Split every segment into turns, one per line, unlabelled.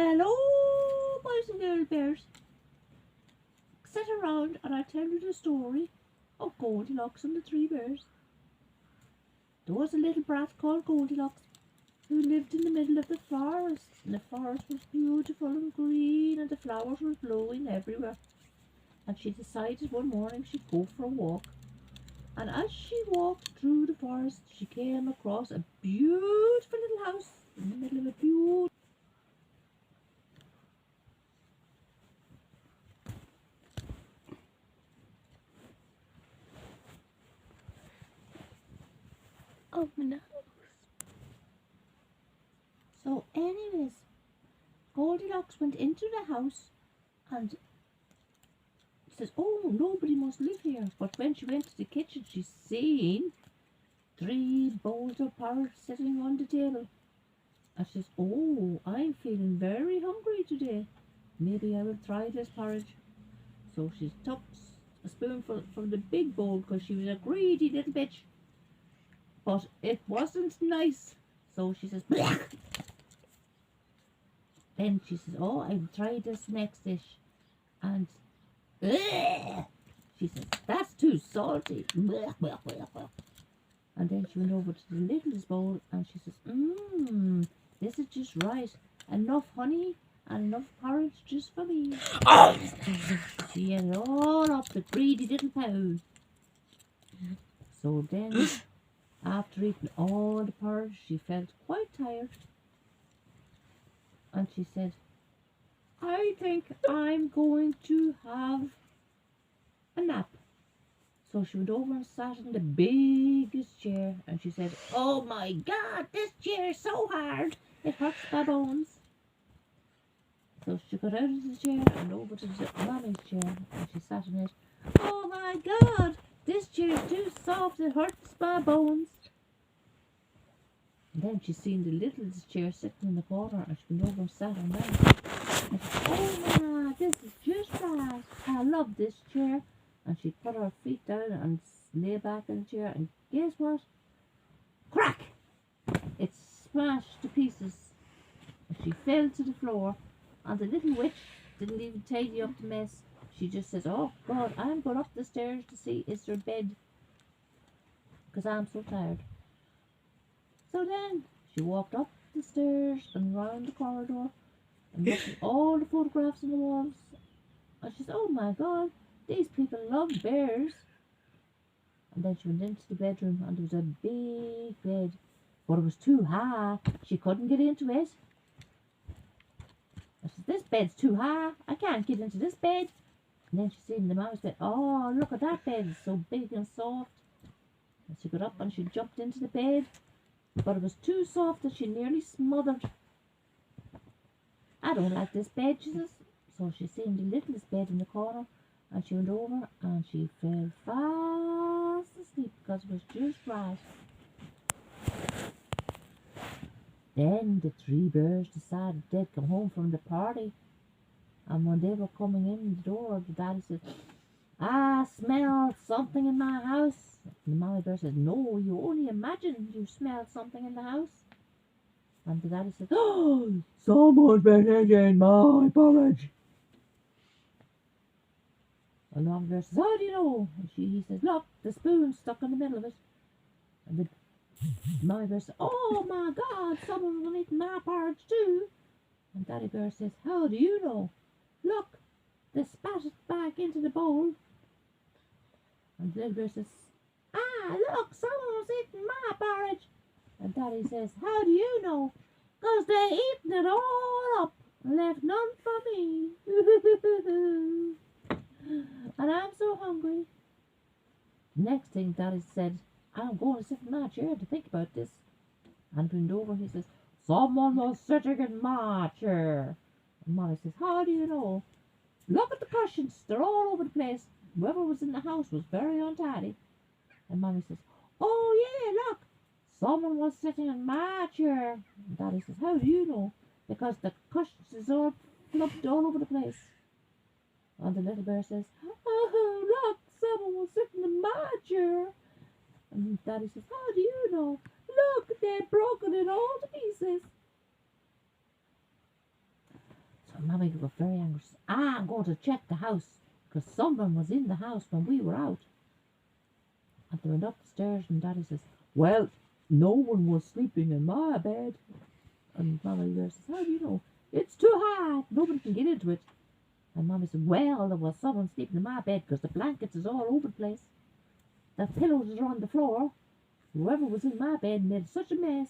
Hello, boys and girl bears. Sit around and I'll tell you the story of Goldilocks and the three bears. There was a little brat called Goldilocks who lived in the middle of the forest, and the forest was beautiful and green and the flowers were blowing everywhere. And she decided one morning she'd go for a walk. And as she walked through the forest, she came across a beautiful little house in the middle of a beautiful.
Oh no.
So anyways, Goldilocks went into the house and says, "Oh, nobody must live here." But when she went to the kitchen, she seen 3 bowls of porridge sitting on the table. And she says, "Oh, I'm feeling very hungry today. Maybe I will try this porridge." So she took a spoonful from the big bowl because she was a greedy little bitch. But it wasn't nice. So she says, "Blech." Then she says, "Oh, I'll try this next dish." And she says, "That's too salty." And then she went over to the littlest bowl and she says, "This is just right. Enough honey and enough porridge just for me." She ate it all up, the greedy little cow. So then, after eating all the porridge, she felt quite tired. And she said, "I think I'm going to have a nap." So she went over and sat in the biggest chair and she said, "Oh my God, this chair is so hard, it hurts my bones." So she got out of the chair and over to the mommy's chair and she sat in it. "Oh my God, this chair is too soft, it hurts my bones." And then she seen the littlest chair sitting in the corner and she went over and sat on that. And she said, "Oh my, this is just right. I love this chair." And she put her feet down and lay back in the chair and guess what? Crack! It smashed to pieces and she fell to the floor and the little witch didn't even tidy up the mess. She just says, "Oh God, I'm going up the stairs to see is there a bed because I'm so tired." So then she walked up the stairs and round the corridor and looked at all the photographs on the walls and she said, "Oh my God, these people love bears." And then she went into the bedroom and there was a big bed, but it was too high. She couldn't get into it. I said, "This bed's too high. I can't get into this bed." And then she seen the mom's bed. "Oh, look at that bed. It's so big and soft." And she got up and she jumped into the bed, but it was too soft that she nearly smothered. "I don't like this bed," she says. So she seen the littlest bed in the corner and she went over and she fell fast asleep because it was just right. Then the 3 bears decided they'd come home from the party. And when they were coming in the door, the daddy said, "I smelled something in my house." And the mommy bear said, "No, you only imagined you smelled something in the house." And the daddy said, "Oh, someone's been eating my porridge." And the mommy bear says, "How do you know?" And he says, "Look, the spoon's stuck in the middle of it." And the mommy bear says, "Oh my God, someone's been eating my porridge too." And daddy bear says, "How do you know? Look, they spat it back into the bowl." And the little bear says, "Ah, look, someone's eating my porridge." And daddy says, "How do you know?" "'Cause they eaten it all up and left none for me." And I'm so hungry. Next thing daddy said, "I'm going to sit in my chair to think about this." And bent over, he says, "Someone was sitting in my chair." And Molly says, "How do you know?" "Look at the cushions, they're all over the place. Whoever was in the house was very untidy." And Mommy says, "Oh yeah, look, someone was sitting in my chair." And Daddy says, "How do you know?" "Because the cushions is all fluffed all over the place." And the little bear says, "Oh look, someone was sitting in my chair." And Daddy says, "How do you know?" "Look, they've broken it all to pieces." And Mammy got very angry. She said, I'm going to check the house because someone was in the house when we were out. And they went up the stairs and Daddy says, well, no one was sleeping in my bed. And Mammy says, how do you know? It's too high. Nobody can get into it. And Mommy said, well, there was someone sleeping in my bed because the blankets is all over the place. The pillows are on the floor. Whoever was in my bed made such a mess.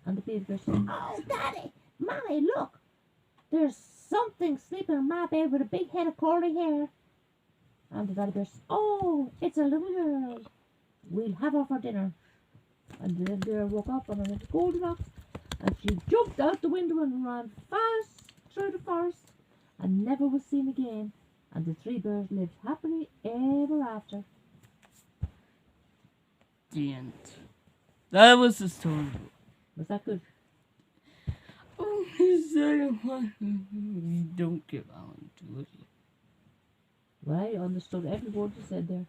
And the baby girl said, oh, Daddy, Mommy, look. There's something sleeping in my bed with a big head of curly hair. And the daddy bear says, oh, it's a little girl. We'll have her for dinner. And the little girl woke up on her little goldilocks. And she jumped out the window and ran fast through the forest and never was seen again. And the three bears lived happily ever after.
The end. That was the story.
Was that good?
Oh, he said don't get on to it.
Well, I understood every word you said there.